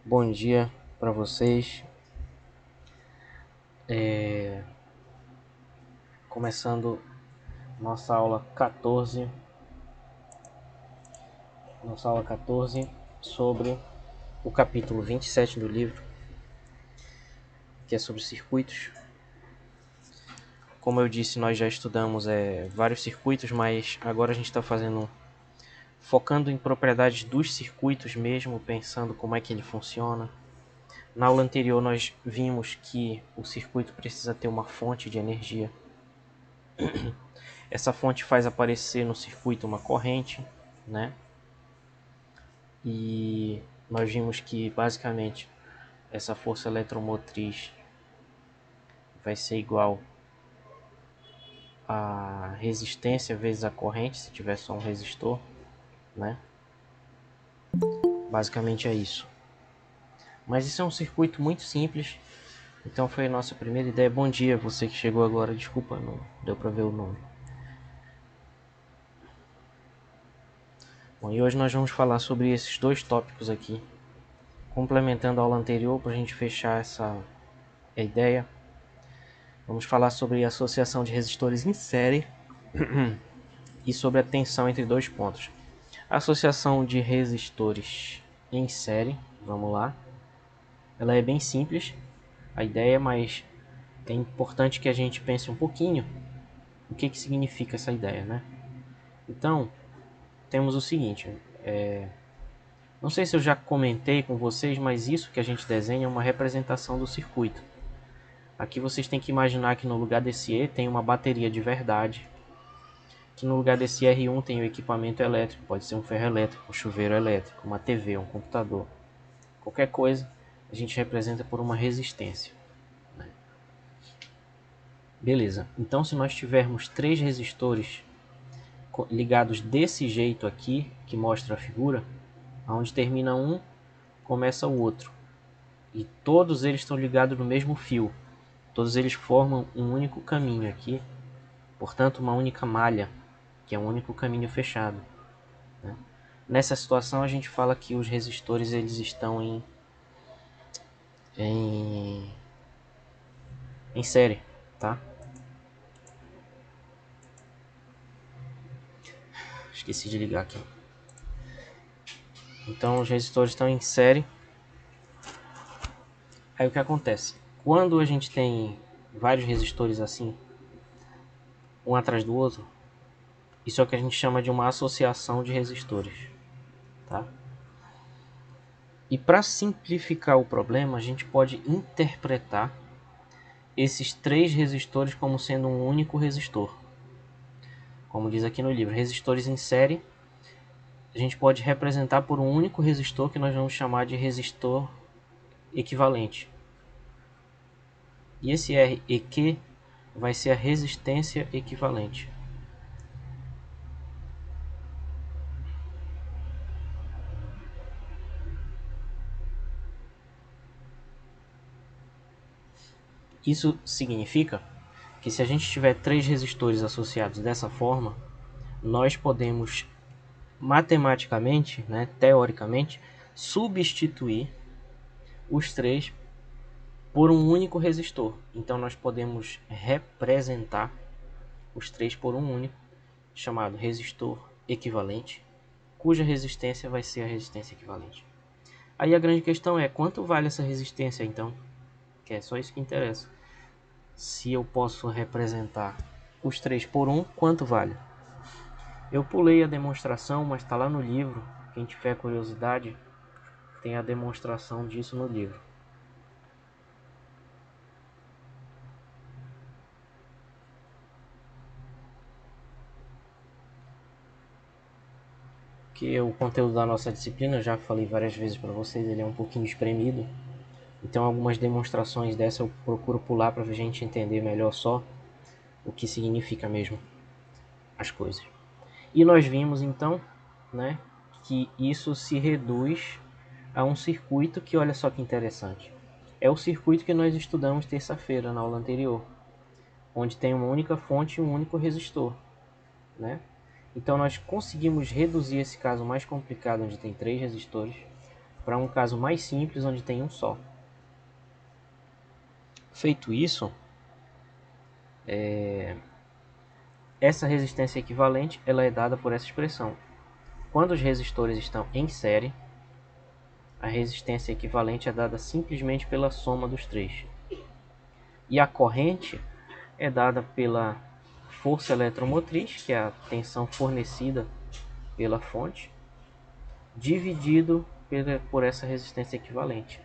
Bom dia para vocês. Começando nossa aula 14, sobre o capítulo 27 do livro, que é sobre circuitos. Como eu disse, nós já estudamos vários circuitos, mas agora a gente está focando em propriedades dos circuitos mesmo, pensando como é que ele funciona. Na aula anterior nós vimos que o circuito precisa ter uma fonte de energia. Essa fonte faz aparecer no circuito uma corrente, né? E nós vimos que basicamente essa força eletromotriz vai ser igual a resistência vezes a corrente, se tiver só um resistor, né? Basicamente é isso. Mas isso é um circuito muito simples. Então foi a nossa primeira ideia. Bom dia, você que chegou agora. Desculpa, não deu para ver o nome. Bom, e hoje nós vamos falar sobre esses dois tópicos aqui, complementando a aula anterior para a gente fechar essa ideia. Vamos falar sobre a associação de resistores em série e sobre a tensão entre dois pontos. A associação de resistores em série, vamos lá. Ela é bem simples, a ideia, mas é importante que a gente pense um pouquinho o que significa essa ideia, né? Então, temos o seguinte, não sei se eu já comentei com vocês, mas isso que a gente desenha é uma representação do circuito. Aqui vocês têm que imaginar que no lugar desse E tem uma bateria de verdade, que no lugar desse R1 tem o equipamento elétrico, pode ser um ferro elétrico, um chuveiro elétrico, uma TV, um computador. Qualquer coisa a gente representa por uma resistência. Beleza, então se nós tivermos três resistores ligados desse jeito aqui, que mostra a figura, onde termina um, começa o outro. E todos eles estão ligados no mesmo fio. Todos eles formam um único caminho aqui, portanto uma única malha, que é um único caminho fechado. Né? Nessa situação a gente fala que os resistores eles estão em série, tá? Esqueci de ligar aqui. Então os resistores estão em série. Aí o que acontece? Quando a gente tem vários resistores assim, um atrás do outro, isso é o que a gente chama de uma associação de resistores, tá? E para simplificar o problema, a gente pode interpretar esses três resistores como sendo um único resistor. Como diz aqui no livro, resistores em série, a gente pode representar por um único resistor que nós vamos chamar de resistor equivalente. E esse REQ vai ser a resistência equivalente. Isso significa que se a gente tiver três resistores associados dessa forma, nós podemos matematicamente, né, teoricamente, substituir os três por um único resistor. Então nós podemos representar os três por um único, chamado resistor equivalente, cuja resistência vai ser a resistência equivalente. Aí a grande questão é quanto vale essa resistência então? Que é só isso que interessa. Se eu posso representar os três por um, quanto vale? Eu pulei a demonstração, mas está lá no livro. Quem tiver curiosidade, tem a demonstração disso no livro. Que o conteúdo da nossa disciplina, eu já falei várias vezes para vocês, ele é um pouquinho espremido. Então algumas demonstrações dessa eu procuro pular para a gente entender melhor só o que significa mesmo as coisas. E nós vimos então, né, que isso se reduz a um circuito que, olha só que interessante, é o circuito que nós estudamos terça-feira na aula anterior, onde tem uma única fonte e um único resistor, Então nós conseguimos reduzir esse caso mais complicado, onde tem três resistores, para um caso mais simples onde tem um só. Feito isso, essa resistência equivalente ela é dada por essa expressão. Quando os resistores estão em série, a resistência equivalente é dada simplesmente pela soma dos três. E a corrente é dada pela força eletromotriz, que é a tensão fornecida pela fonte, dividido por essa resistência equivalente.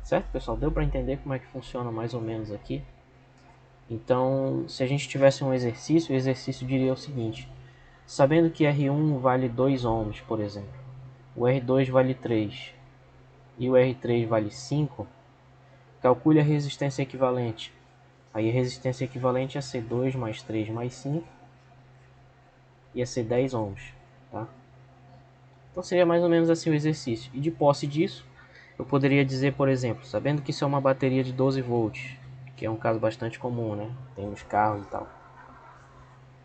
Certo, pessoal? Deu para entender como é que funciona mais ou menos aqui? Então, se a gente tivesse um exercício, o exercício diria o seguinte: sabendo que R1 vale 2 ohms, por exemplo, o R2 vale 3 e o R3 vale 5, calcule a resistência equivalente. Aí a resistência equivalente ia ser 2 mais 3 mais 5, ia ser 10 ohms. Tá? Então seria mais ou menos assim o exercício. E de posse disso, eu poderia dizer, por exemplo, sabendo que isso é uma bateria de 12 volts, que é um caso bastante comum, né? Tem nos carros e tal.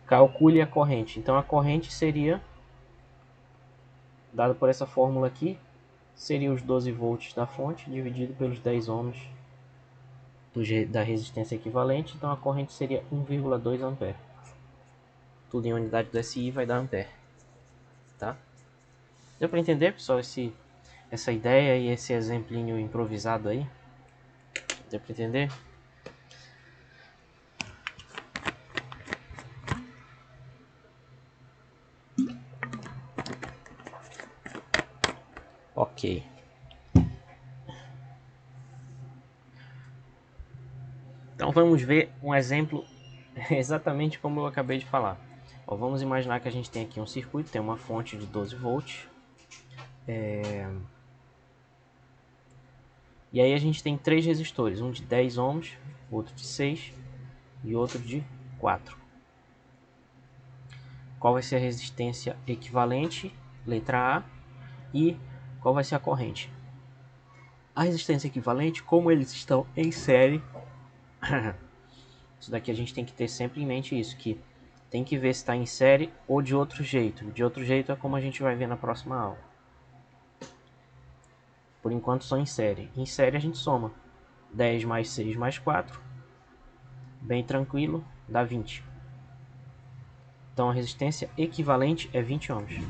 Calcule a corrente. Então a corrente seria, dada por essa fórmula aqui, seria os 12 volts da fonte dividido pelos 10 ohms da resistência equivalente. Então a corrente seria 1,2 ampere. Tudo em unidade do SI vai dar ampere. Tá? Deu para entender, pessoal, essa ideia e esse exemplinho improvisado aí? Deu para entender? Ok. Então vamos ver um exemplo exatamente como eu acabei de falar. Ó, vamos imaginar que a gente tem aqui um circuito, tem uma fonte de 12 volts. E aí a gente tem três resistores, um de 10 ohms, outro de 6 e outro de 4. Qual vai ser a resistência equivalente? Letra A. E qual vai ser a corrente? A resistência equivalente, como eles estão em série, isso daqui a gente tem que ter sempre em mente isso, que tem que ver se está em série ou de outro jeito. De outro jeito é como a gente vai ver na próxima aula. Por enquanto só em série. Em série a gente soma 10 mais 6 mais 4, bem tranquilo, dá 20. Então a resistência equivalente é 20 ohms.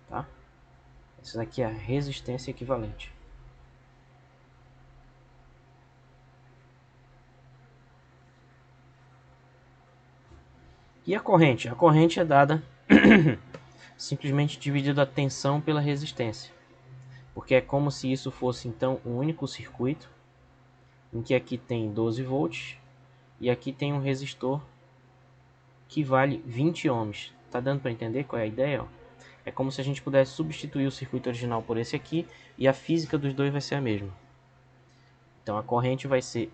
Tá? Essa daqui é a resistência equivalente. E a corrente? A corrente é dada simplesmente dividindo a tensão pela resistência. Porque é como se isso fosse então um único circuito, em que aqui tem 12 volts e aqui tem um resistor que vale 20 ohms. Tá dando para entender qual é a ideia? Ó? É como se a gente pudesse substituir o circuito original por esse aqui e a física dos dois vai ser a mesma. Então a corrente vai ser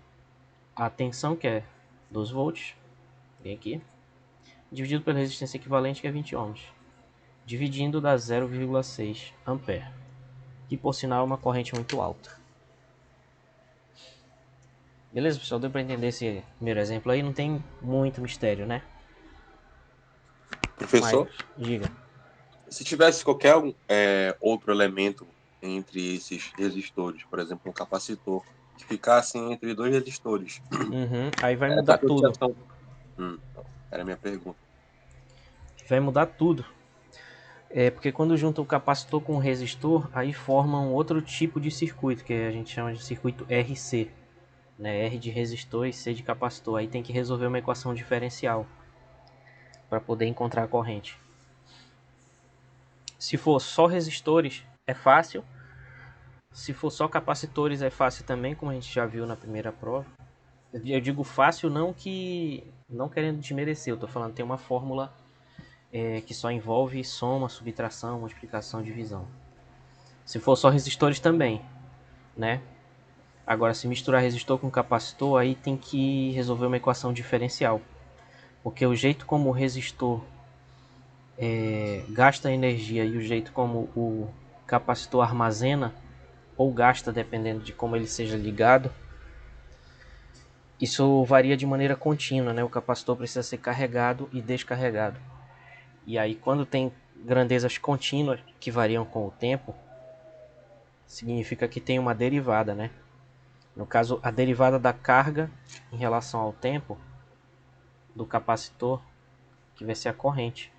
a tensão, que é 12 volts, vem aqui, dividido pela resistência equivalente, que é 20 ohms, dividindo dá 0,6 ampere, que por sinal é uma corrente muito alta. Beleza, pessoal? Deu para entender esse primeiro exemplo aí? Não tem muito mistério, né? Mas, Professor, diga. se tivesse qualquer outro elemento entre esses resistores, por exemplo, um capacitor, que ficasse entre dois resistores, Uhum. Aí vai essa mudar tudo. associação. Era a minha pergunta. Vai mudar tudo. É porque quando junta o capacitor com o resistor, aí forma um outro tipo de circuito, que a gente chama de circuito RC. Né? R de resistor e C de capacitor. Aí tem que resolver uma equação diferencial para poder encontrar a corrente. Se for só resistores, é fácil. Se for só capacitores, é fácil também, como a gente já viu na primeira prova. Eu digo fácil não querendo desmerecer, eu estou falando tem uma fórmula que só envolve soma, subtração, multiplicação, divisão. Se for só resistores também, né? Agora, se misturar resistor com capacitor, aí tem que resolver uma equação diferencial. Porque o jeito como o resistor gasta energia e o jeito como o capacitor armazena ou gasta, dependendo de como ele seja ligado, isso varia de maneira contínua, né? O capacitor precisa ser carregado e descarregado. E aí, quando tem grandezas contínuas que variam com o tempo, significa que tem uma derivada, né? No caso, a derivada da carga em relação ao tempo do capacitor, que vai ser a corrente.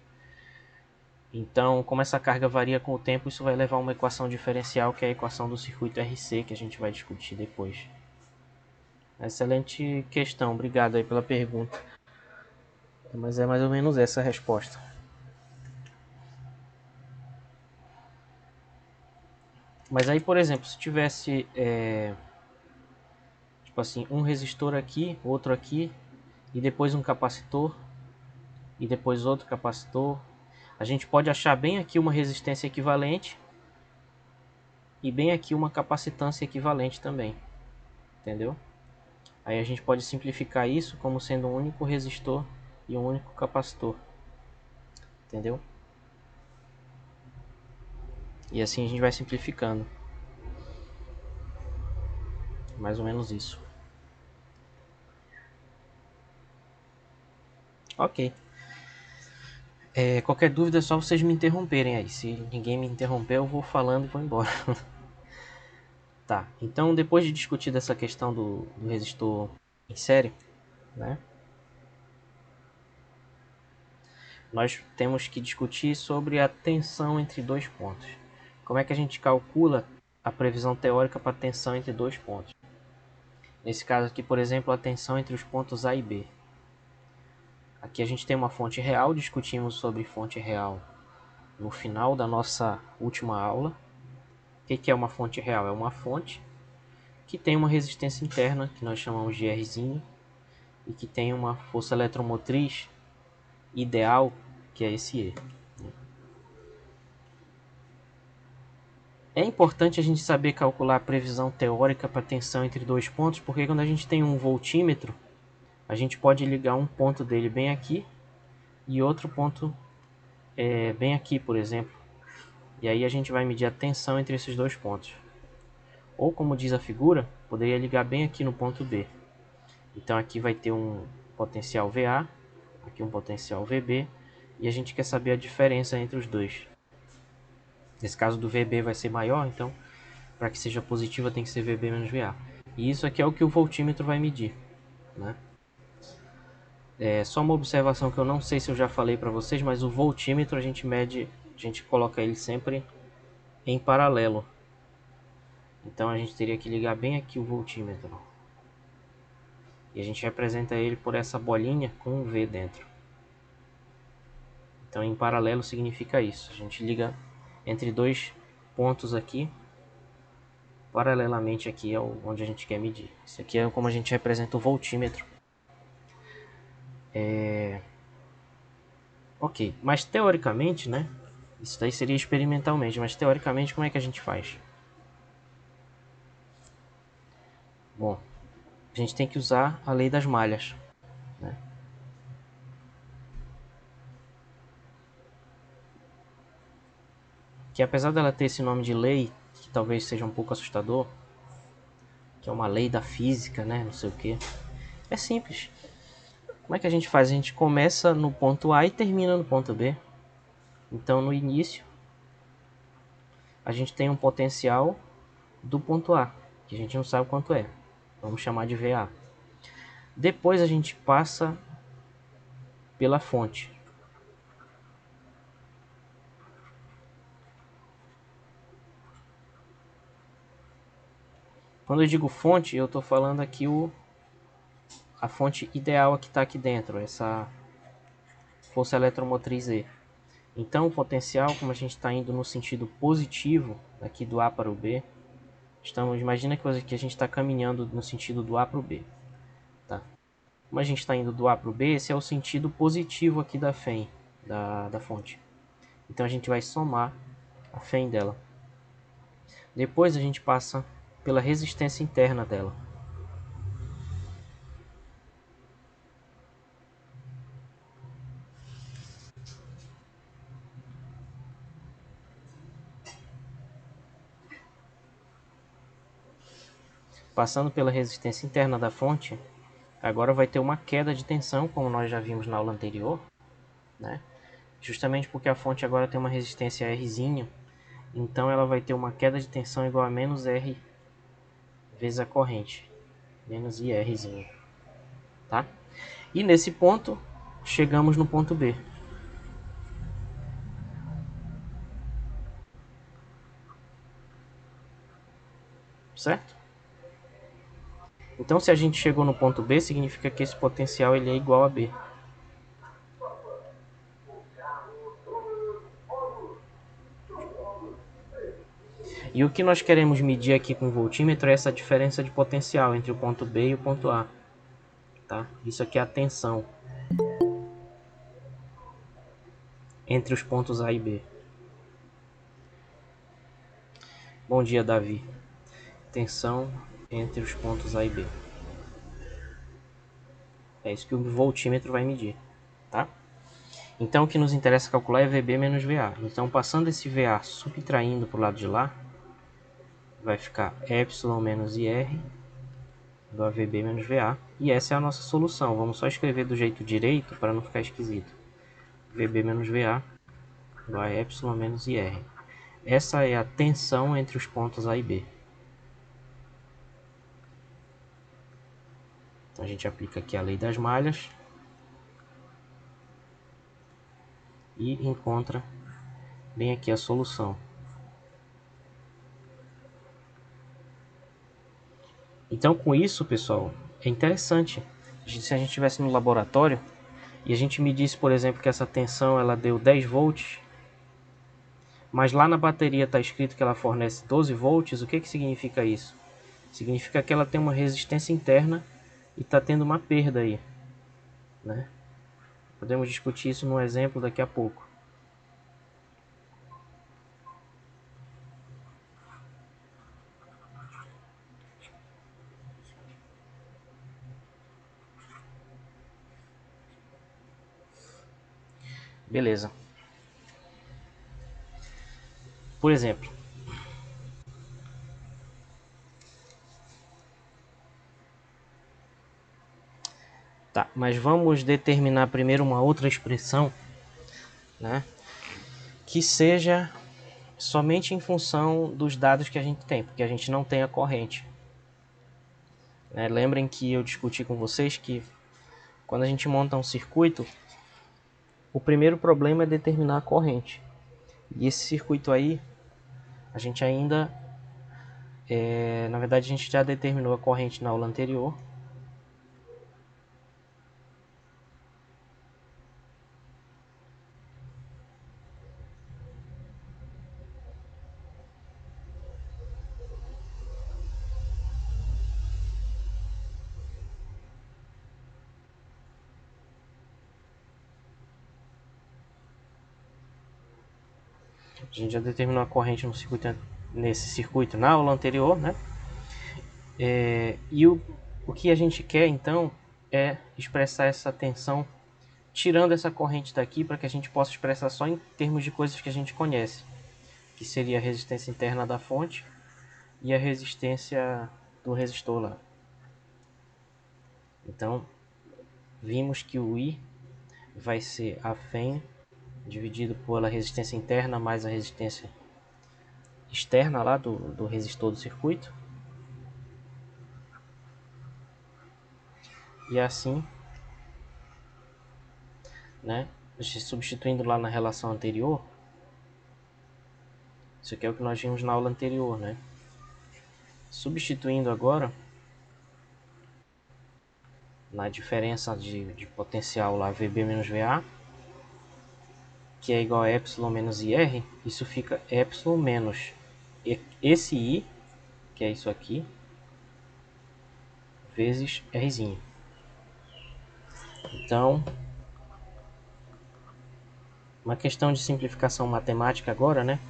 Então, como essa carga varia com o tempo, isso vai levar a uma equação diferencial, que é a equação do circuito RC, que a gente vai discutir depois. Excelente questão, obrigado aí pela pergunta. Mas é mais ou menos essa a resposta. Mas aí, por exemplo, se tivesse tipo assim, um resistor aqui, outro aqui, e depois um capacitor, e depois outro capacitor, a gente pode achar bem aqui uma resistência equivalente e bem aqui uma capacitância equivalente também, entendeu? Aí a gente pode simplificar isso como sendo um único resistor e um único capacitor, entendeu? E assim a gente vai simplificando. Mais ou menos isso. Ok. Qualquer dúvida é só vocês me interromperem aí. Se ninguém me interromper, eu vou falando e vou embora. Tá, então depois de discutir essa questão do resistor em série, né? Nós temos que discutir sobre a tensão entre dois pontos. Como é que a gente calcula a previsão teórica para a tensão entre dois pontos? Nesse caso aqui, por exemplo, a tensão entre os pontos A e B. Aqui a gente tem uma fonte real, discutimos sobre fonte real no final da nossa última aula. O que é uma fonte real? É uma fonte que tem uma resistência interna, que nós chamamos de Rzinho, e que tem uma força eletromotriz ideal, que é esse E. É importante a gente saber calcular a previsão teórica para tensão entre dois pontos, porque quando a gente tem um voltímetro, a gente pode ligar um ponto dele bem aqui e outro ponto bem aqui, por exemplo. E aí a gente vai medir a tensão entre esses dois pontos. Ou, como diz a figura, poderia ligar bem aqui no ponto B. Então aqui vai ter um potencial VA, aqui um potencial VB, e a gente quer saber a diferença entre os dois. Nesse caso do VB vai ser maior, então para que seja positiva tem que ser VB menos VA. E isso aqui é o que o voltímetro vai medir, né? Só uma observação que eu não sei se eu já falei para vocês, mas o voltímetro a gente mede, a gente coloca ele sempre em paralelo. Então a gente teria que ligar bem aqui o voltímetro. E a gente representa ele por essa bolinha com um V dentro. Então em paralelo significa isso. A gente liga entre dois pontos aqui, paralelamente aqui é onde a gente quer medir. Isso aqui é como a gente representa o voltímetro. Ok, mas teoricamente, né? Isso daí seria experimentalmente, mas teoricamente como é que a gente faz? Bom, a gente tem que usar a lei das malhas, né? Que apesar dela ter esse nome de lei, que talvez seja um pouco assustador, que é uma lei da física, né? Não sei o que. É simples. Como é que a gente faz? A gente começa no ponto A e termina no ponto B. Então no início a gente tem um potencial do ponto A, que a gente não sabe quanto é. Vamos chamar de VA. Depois a gente passa pela fonte. Quando eu digo fonte, eu estou falando aqui a fonte ideal que está aqui dentro, essa força eletromotriz E. Então o potencial, como a gente está indo no sentido positivo, aqui do A para o B, imagina que a gente está caminhando no sentido do A para o B. Tá? Como a gente está indo do A para o B, esse é o sentido positivo aqui da FEM, da fonte. Então a gente vai somar a FEM dela. Depois a gente passa pela resistência interna dela. Passando pela resistência interna da fonte, agora vai ter uma queda de tensão, como nós já vimos na aula anterior, né? Justamente porque a fonte agora tem uma resistência Rzinho, Então ela vai ter uma queda de tensão igual a menos R vezes a corrente, menos IRzinho, tá? E nesse ponto, chegamos no ponto B. Certo? Então se a gente chegou no ponto B, significa que esse potencial ele é igual a B. E o que nós queremos medir aqui com o voltímetro é essa diferença de potencial entre o ponto B e o ponto A. Tá? Isso aqui é a tensão entre os pontos A e B. Bom dia, Davi. Tensão entre os pontos A e B. É isso que o voltímetro vai medir. Tá? Então o que nos interessa calcular é VB menos VA. Então passando esse VA subtraindo para o lado de lá, vai ficar epsilon menos IR igual a VB menos VA. E essa é a nossa solução. Vamos só escrever do jeito direito para não ficar esquisito. VB menos VA igual a epsilon menos IR. Essa é a tensão entre os pontos A e B. Então a gente aplica aqui a lei das malhas e encontra bem aqui a solução. Então com isso, pessoal, é interessante. Se a gente estivesse no laboratório e a gente medisse, por exemplo, que essa tensão ela deu 10 volts, mas lá na bateria está escrito que ela fornece 12 volts, o que significa isso? Significa que ela tem uma resistência interna e está tendo uma perda aí, né? Podemos discutir isso num exemplo daqui a pouco. Beleza. Por exemplo, tá, mas vamos determinar primeiro uma outra expressão, né, que seja somente em função dos dados que a gente tem, porque a gente não tem a corrente. Lembrem que eu discuti com vocês que quando a gente monta um circuito, o primeiro problema é determinar a corrente. E esse circuito aí, a gente ainda, na verdade a gente já determinou a corrente na aula anterior. A gente já determinou a corrente no circuito, nesse circuito na aula anterior, né? E o que a gente quer então é expressar essa tensão tirando essa corrente daqui para que a gente possa expressar só em termos de coisas que a gente conhece, que seria a resistência interna da fonte e a resistência do resistor lá. Então, vimos que o I vai ser a FEM dividido pela resistência interna mais a resistência externa lá do resistor do circuito. E assim, né, substituindo lá na relação anterior, isso aqui é o que nós vimos na aula anterior, né? Substituindo agora na diferença de potencial lá VB menos VA, que é igual a epsilon menos IR, isso fica epsilon menos esse I, que é isso aqui, vezes Rzinho. Então, uma questão de simplificação matemática agora, né?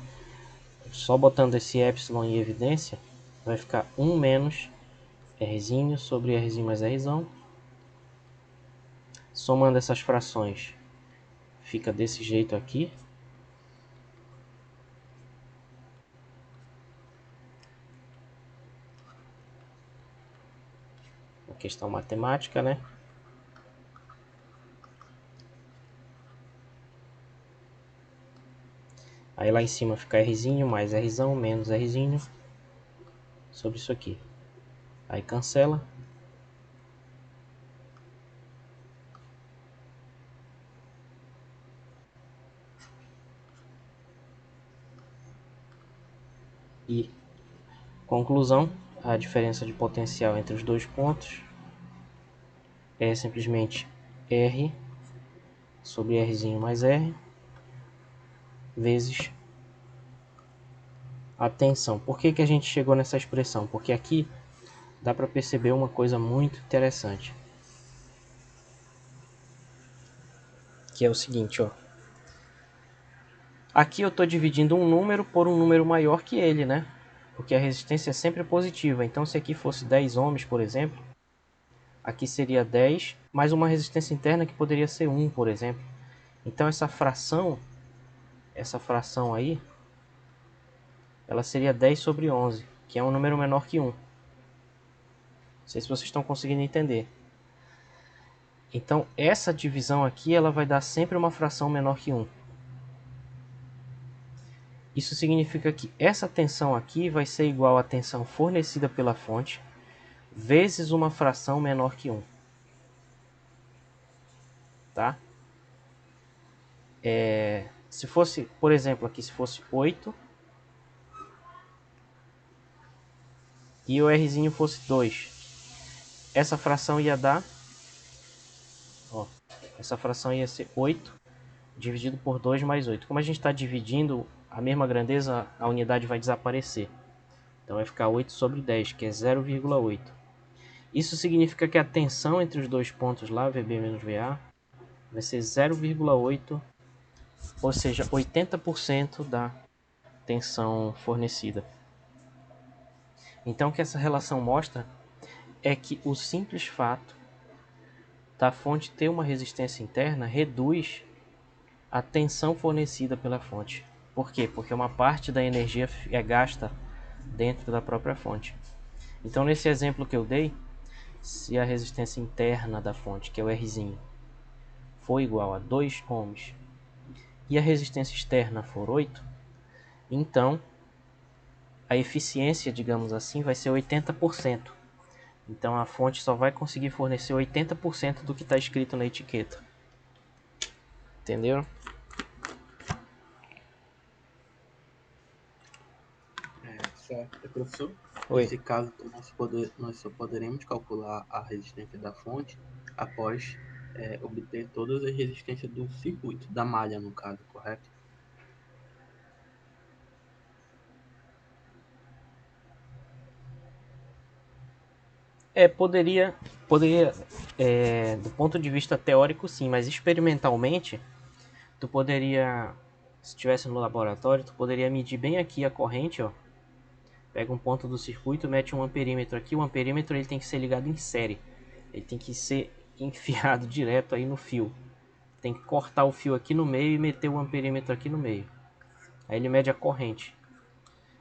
Só botando esse epsilon em evidência, vai ficar 1 menos Rzinho sobre Rzinho mais Rzão. Somando essas frações, fica desse jeito aqui. Uma questão matemática, né? Aí lá em cima fica Rzinho mais Rzão menos Rzinho sobre isso aqui. Aí cancela. E conclusão, a diferença de potencial entre os dois pontos é simplesmente R sobre Rzinho mais R vezes a tensão. Por que que a gente chegou nessa expressão? Porque aqui dá para perceber uma coisa muito interessante, que é o seguinte, ó. Aqui eu estou dividindo um número por um número maior que ele, né? Porque a resistência é sempre positiva. Então, se aqui fosse 10 ohms, por exemplo, aqui seria 10 mais uma resistência interna que poderia ser 1, por exemplo. Então, essa fração aí, ela seria 10 sobre 11, que é um número menor que 1. Não sei se vocês estão conseguindo entender. Então, essa divisão aqui, ela vai dar sempre uma fração menor que 1. Isso significa que essa tensão aqui vai ser igual à tensão fornecida pela fonte vezes uma fração menor que 1. Tá? Se fosse, por exemplo, aqui se fosse 8 e o Rzinho fosse 2, essa fração ia dar, ó, essa fração ia ser 8 dividido por 2 mais 8. Como a gente está dividindo a mesma grandeza, a unidade vai desaparecer. Então vai ficar 8 sobre 10, que é 0,8. Isso significa que a tensão entre os dois pontos lá, VB menos VA, vai ser 0,8, ou seja, 80% da tensão fornecida. Então o que essa relação mostra é que o simples fato da fonte ter uma resistência interna reduz a tensão fornecida pela fonte. Por quê? Porque uma parte da energia é gasta dentro da própria fonte. Então nesse exemplo que eu dei, se a resistência interna da fonte, que é o Rzinho, for igual a 2 ohms e a resistência externa for 8, então a eficiência, digamos assim, vai ser 80%. Então a fonte só vai conseguir fornecer 80% do que está escrito na etiqueta. Entendeu? Certo. Professor, Oi. nesse caso, nós só poderemos calcular a resistência da fonte após obter todas as resistências do circuito, da malha, no caso, correto? Poderia, do ponto de vista teórico, sim, mas experimentalmente, tu poderia, se estivesse no laboratório, tu poderia medir bem aqui a corrente, ó. Pega um ponto do circuito, mete um amperímetro aqui. O amperímetro ele tem que ser ligado em série. Ele tem que ser enfiado direto aí no fio. Tem que cortar o fio aqui no meio e meter o amperímetro aqui no meio. Aí ele mede a corrente.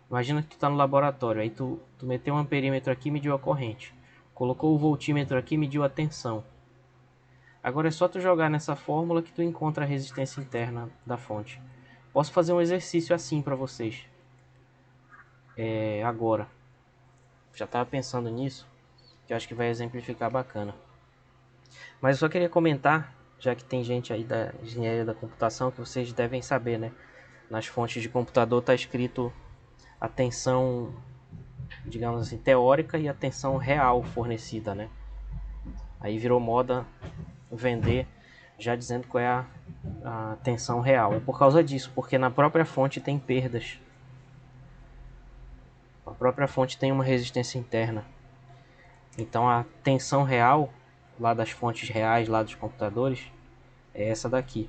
Imagina que tu está no laboratório, aí tu meteu um amperímetro aqui e mediu a corrente. Colocou o voltímetro aqui e mediu a tensão. Agora é só tu jogar nessa fórmula que tu encontra a resistência interna da fonte. Posso fazer um exercício assim para vocês. Agora. Já estava pensando nisso, que eu acho que vai exemplificar bacana. Mas eu só queria comentar, já que tem gente aí da engenharia da computação, que vocês devem saber, né? Nas fontes de computador está escrito a tensão, digamos assim, teórica e a tensão real fornecida, né? Aí virou moda vender já dizendo qual é a tensão real. É por causa disso, porque na própria fonte tem perdas. A própria fonte tem uma resistência interna. Então a tensão real, lá das fontes reais, lá dos computadores, é essa daqui.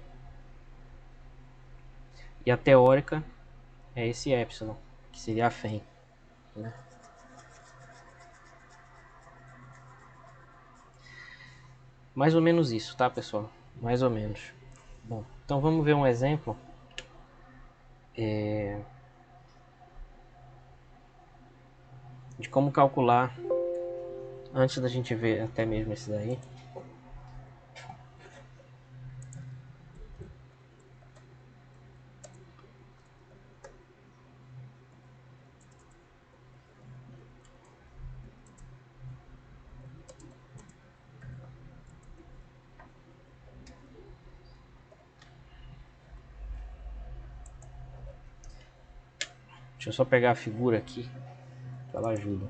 E a teórica é esse epsilon, que seria a FEM, né? Mais ou menos isso, tá, pessoal? Mais ou menos. Bom, então vamos ver um exemplo. De como calcular, antes da gente ver até mesmo esse daí. Deixa eu só pegar a figura aqui, que ela ajuda.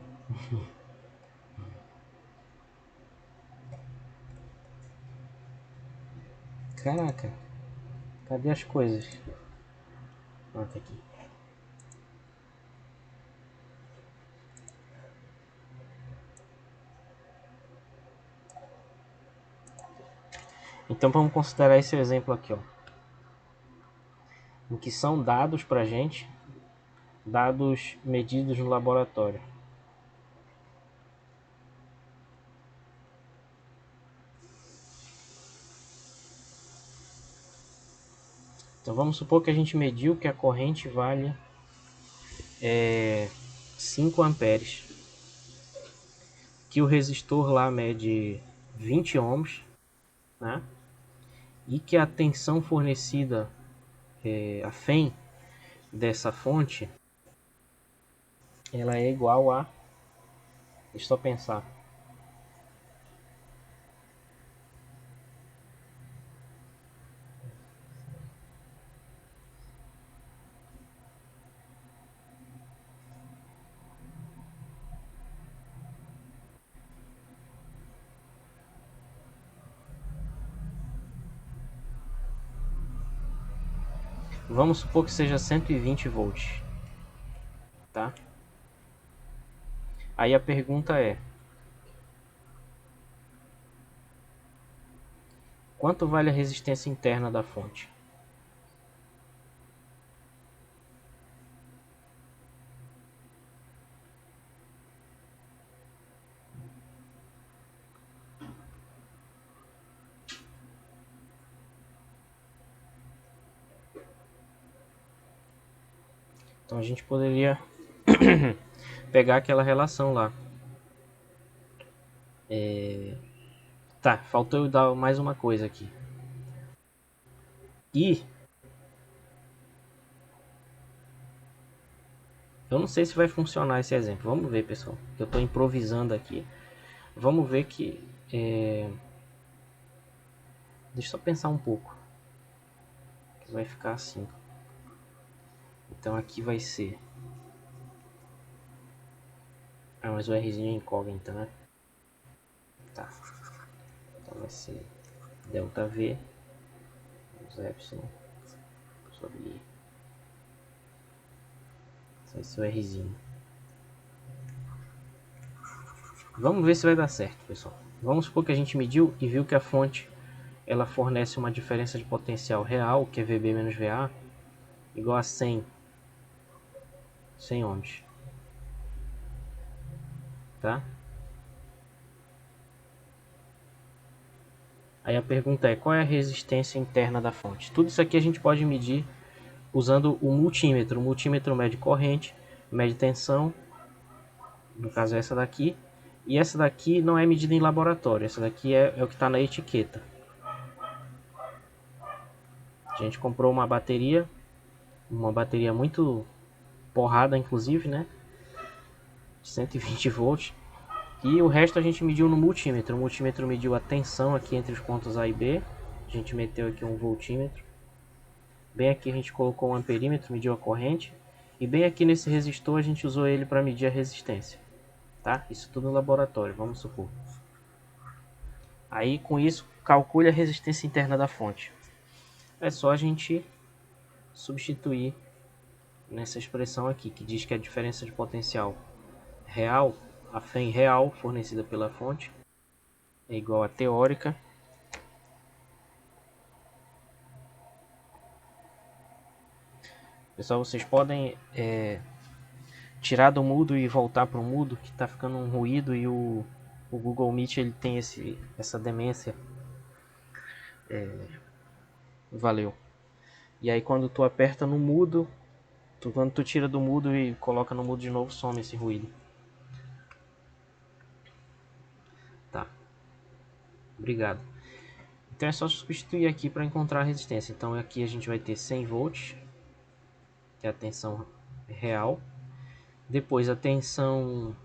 Caraca, cadê as coisas? Ah, tá aqui. Então vamos considerar esse exemplo aqui, ó, em que são dados pra gente, dados medidos no laboratório. Então vamos supor que a gente mediu que a corrente vale 5 amperes, que o resistor lá mede 20 ohms, né? E que a tensão fornecida, a FEM dessa fonte, ela é igual a, deixa eu só pensar, vamos supor que seja 120 volts, tá? Aí a pergunta é: quanto vale a resistência interna da fonte? Então a gente poderia pegar aquela relação lá. Tá, faltou eu dar mais uma coisa aqui. E eu não sei se vai funcionar esse exemplo. Vamos ver, pessoal. Eu estou improvisando aqui. Vamos ver que... Deixa eu só pensar um pouco. Que vai ficar assim. Então aqui vai ser... Ah, mas o Rzinho é incógnito, né? Tá. Então vai ser delta V menos epsilon sobre I. Esse vai ser o Rzinho. Vamos ver se vai dar certo, pessoal. Vamos supor que a gente mediu e viu que a fonte ela fornece uma diferença de potencial real, que é VB menos VA, igual a 100 ohms. Tá? Aí a pergunta é: qual é a resistência interna da fonte? Tudo isso aqui a gente pode medir usando o multímetro. O multímetro mede corrente, mede tensão, no caso é essa daqui. E essa daqui não é medida em laboratório, essa daqui é o que está na etiqueta. A gente comprou uma bateria muito porrada, inclusive, né? 120 volts. E o resto a gente mediu no multímetro. O multímetro mediu a tensão aqui entre os pontos A e B. A gente meteu aqui um voltímetro. Bem aqui a gente colocou um amperímetro, mediu a corrente. E bem aqui nesse resistor a gente usou ele para medir a resistência. Tá? Isso tudo no laboratório, vamos supor. Aí com isso calcule a resistência interna da fonte. É só a gente substituir nessa expressão aqui, que diz que a diferença de potencial real, a FEM real fornecida pela fonte, é igual a teórica pessoal, vocês podem tirar do mudo e voltar para o mudo, que está ficando um ruído, e o Google Meet ele tem essa demência. Valeu. E aí quando tu aperta no mudo, quando tu tira do mudo e coloca no mudo de novo, some esse ruído. Tá. Obrigado. Então é só substituir aqui para encontrar a resistência. Então aqui a gente vai ter 100 volts, que é a tensão real. Depois a tensão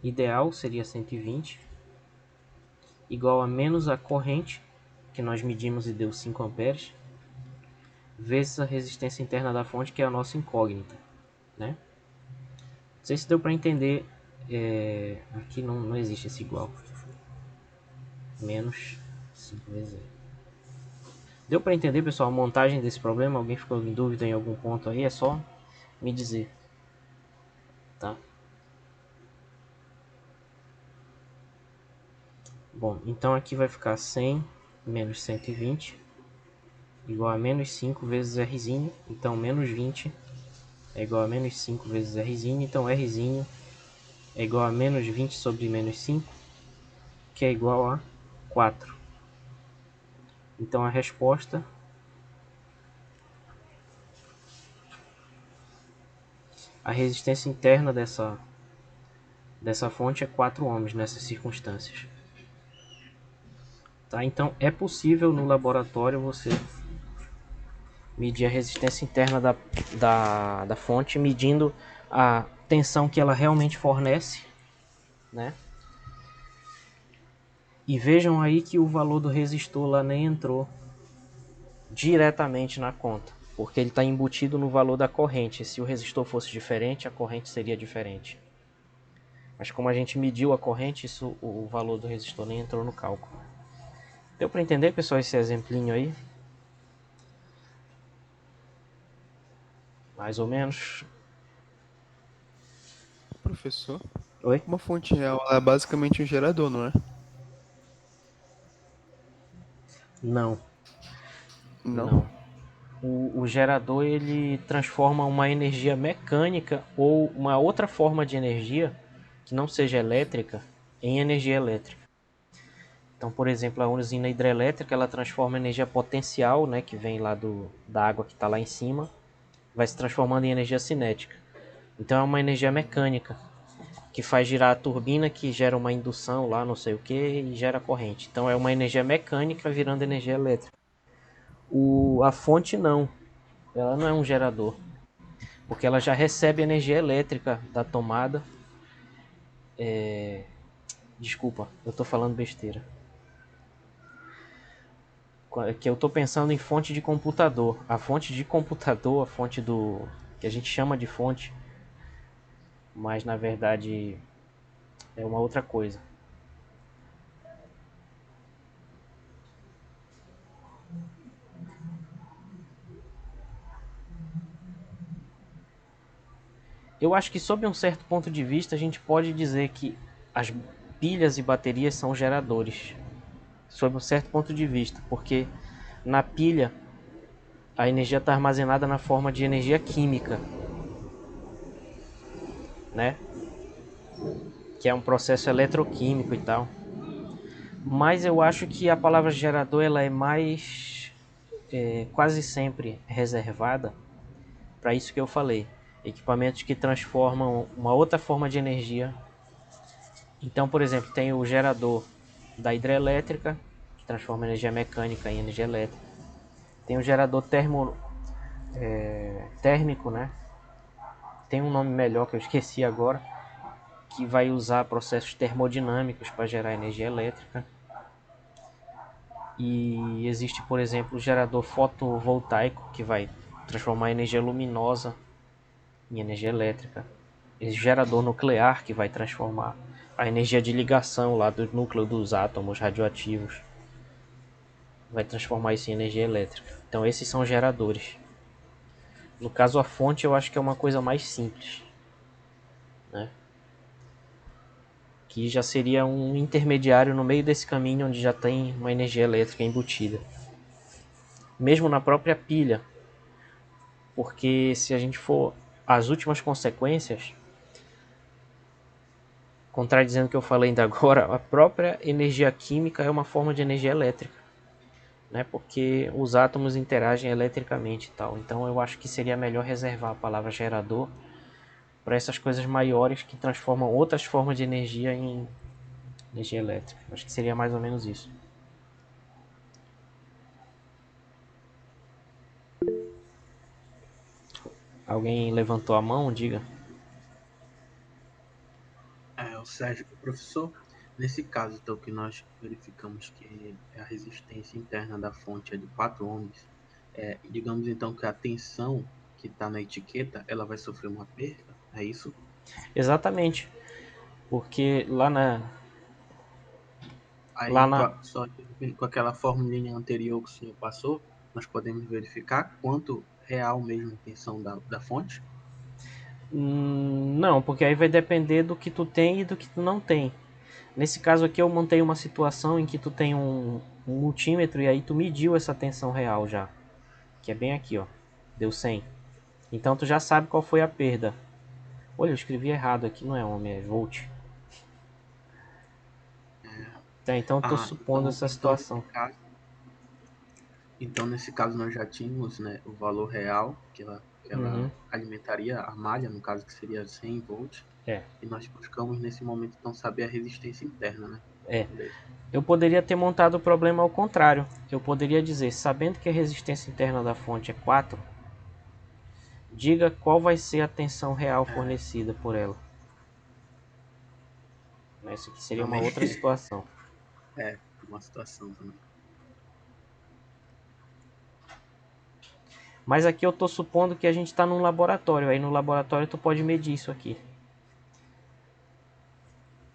ideal seria 120, igual a menos a corrente, que nós medimos e deu 5 amperes, vezes a resistência interna da fonte, que é a nossa incógnita. né? Não sei se deu para entender. Aqui não existe esse igual. Menos 5 vezes E. Deu para entender, pessoal, a montagem desse problema? Alguém ficou em dúvida em algum ponto aí? É só me dizer, tá? Bom, então aqui vai ficar 100 menos 120 igual a menos 5 vezes Rzinho. Então menos 20 é igual a menos 5 vezes Rzinho. Então Rzinho é igual a menos 20 sobre menos 5, que é igual a 4. Então a resposta, a resistência interna dessa fonte é 4 ohms nessas circunstâncias. Tá? Então é possível no laboratório você medir a resistência interna da fonte, medindo a tensão que ela realmente fornece, né? E vejam aí que o valor do resistor lá nem entrou diretamente na conta, porque ele está embutido no valor da corrente. Se o resistor fosse diferente, a corrente seria diferente. Mas como a gente mediu a corrente, o valor do resistor nem entrou no cálculo. Deu para entender, pessoal, esse exemplinho aí? Mais ou menos. Professor, Oi? uma fonte real ela é basicamente um gerador, não é? Não, Não? não. O gerador ele transforma uma energia mecânica ou uma outra forma de energia que não seja elétrica em energia elétrica. Então, por exemplo, a usina hidrelétrica ela transforma energia potencial, né, que vem lá da água que está lá em cima, vai se transformando em energia cinética. Então é uma energia mecânica que faz girar a turbina, que gera uma indução lá, não sei o que, e gera corrente. Então é uma energia mecânica virando energia elétrica. A fonte não, ela não é um gerador, porque ela já recebe energia elétrica da tomada. Desculpa, eu estou falando besteira. Que eu estou pensando em fonte de computador. A fonte de computador, a fonte que a gente chama de fonte, mas na verdade é uma outra coisa. Eu acho que sob um certo ponto de vista a gente pode dizer que as pilhas e baterias são geradores. Sob um certo ponto de vista, porque na pilha a energia está armazenada na forma de energia química, né? Que é um processo eletroquímico e tal. Mas eu acho que a palavra gerador ela é mais quase sempre reservada para isso que eu falei. Equipamentos que transformam uma outra forma de energia. Então, por exemplo, tem o gerador da hidrelétrica, que transforma energia mecânica em energia elétrica. Tem o gerador térmico, né? Tem um nome melhor que eu esqueci agora, que vai usar processos termodinâmicos para gerar energia elétrica. E existe, por exemplo, o gerador fotovoltaico, que vai transformar a energia luminosa em energia elétrica. Existe o gerador nuclear, que vai transformar a energia de ligação lá do núcleo dos átomos radioativos. Vai transformar isso em energia elétrica. Então esses são geradores. No caso a fonte eu acho que é uma coisa mais simples, né? Que já seria um intermediário no meio desse caminho onde já tem uma energia elétrica embutida. Mesmo na própria pilha, porque se a gente for às últimas consequências, contradizendo o que eu falei ainda agora, a própria energia química é uma forma de energia elétrica, né? Porque os átomos interagem eletricamente e tal. Então eu acho que seria melhor reservar a palavra gerador para essas coisas maiores que transformam outras formas de energia em energia elétrica. Acho que seria mais ou menos isso. Alguém levantou a mão? Diga. O Sérgio, o professor, nesse caso, então, que nós verificamos que a resistência interna da fonte é de 4 ohms, digamos então que a tensão que está na etiqueta, ela vai sofrer uma perda? É isso? Exatamente, porque lá Aí, na, só com aquela formulinha anterior que o senhor passou, nós podemos verificar quanto real mesmo a intenção da fonte? não, porque aí vai depender do que tu tem e do que tu não tem. Nesse caso aqui eu montei uma situação em que tu tem um multímetro e aí tu mediu essa tensão real já, que é bem aqui, ó, deu 100. Então tu já sabe qual foi a perda. Olha, eu escrevi errado aqui, não é ohm, é volt. Tá, então eu tô Ah, supondo essa situação. então nesse caso nós já tínhamos, né, o valor real que ela Uhum, alimentaria a malha, no caso que seria 100 volts, é, e nós buscamos nesse momento então saber a resistência interna, né? é. Beleza. Eu poderia ter montado o problema ao contrário. Eu poderia dizer, sabendo que a resistência interna da fonte é 4, diga qual vai ser a tensão real É, fornecida por ela. Isso aqui seria uma também outra situação. é uma situação também. Mas aqui eu estou supondo que a gente está num laboratório. Aí no laboratório tu pode medir isso aqui.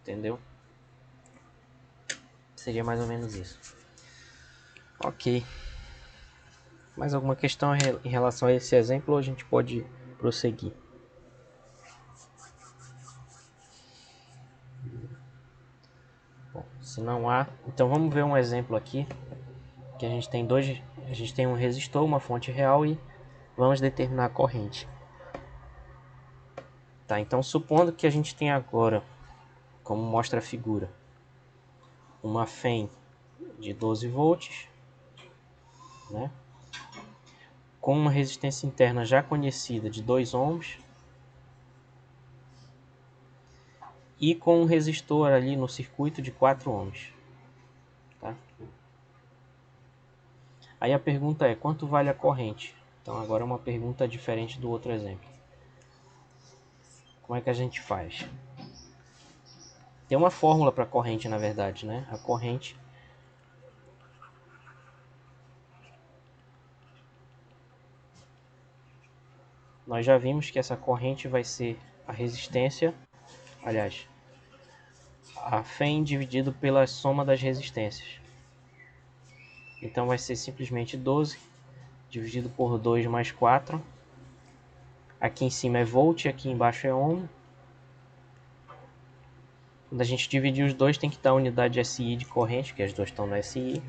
Entendeu? Seria mais ou menos isso. Ok. Mais alguma questão em relação a esse exemplo ou a gente pode prosseguir? Bom, se não há, então vamos ver um exemplo aqui. Que a gente tem um resistor, uma fonte real e vamos determinar a corrente. Tá, então supondo que a gente tem agora, como mostra a figura, uma FEM de 12 volts, né? Com uma resistência interna já conhecida de 2 ohms e com um resistor ali no circuito de 4 ohms. Tá? Aí a pergunta é, quanto vale a corrente? Então agora é uma pergunta diferente do outro exemplo. Como é que a gente faz? Tem uma fórmula para a corrente, na verdade, né? A corrente nós já vimos que essa corrente vai ser a resistência, aliás, a FEM dividido pela soma das resistências. Então vai ser simplesmente 12 dividido por 2 mais 4. Aqui em cima é volt, aqui embaixo é ohm. Quando a gente dividir os dois tem que dar a unidade SI de corrente, que as duas estão no SI.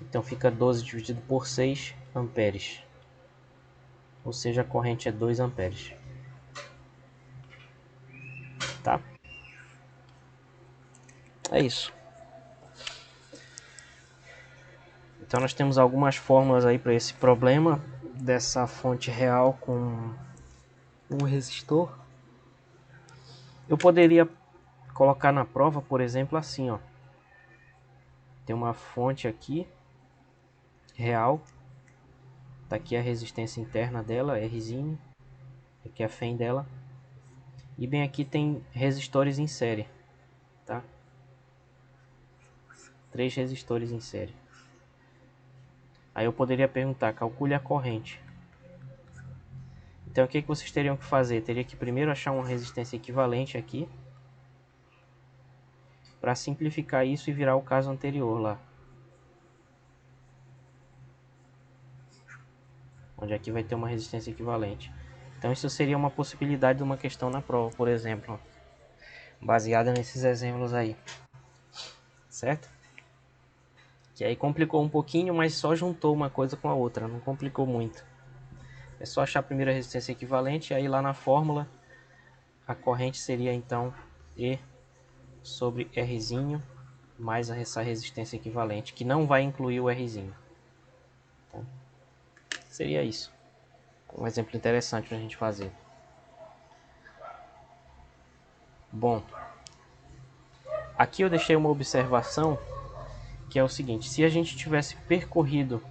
Então fica 12 dividido por 6 amperes. Ou seja, a corrente é 2 amperes. Tá? É isso. Então nós temos algumas fórmulas aí para esse problema dessa fonte real com um resistor. Eu poderia colocar na prova, por exemplo, assim, ó. Tem uma fonte aqui real. Tá aqui a resistência interna dela, Rzinho. Aqui é a FEM dela. E bem aqui tem resistores em série, tá? 3 resistores em série. Aí eu poderia perguntar, calcule a corrente. Então o que vocês teriam que fazer? Teria que primeiro achar uma resistência equivalente aqui, para simplificar isso e virar o caso anterior lá. Onde aqui vai ter uma resistência equivalente. Então isso seria uma possibilidade de uma questão na prova, por exemplo, baseada nesses exemplos aí, certo? Que aí complicou um pouquinho, mas só juntou uma coisa com a outra, não complicou muito. É só achar a primeira resistência equivalente, e aí lá na fórmula a corrente seria então E sobre Rzinho mais essa resistência equivalente, que não vai incluir o Rzinho. Então, seria isso. Um exemplo interessante para a gente fazer. Bom, aqui eu deixei uma observação que é o seguinte: se a gente tivesse percorrido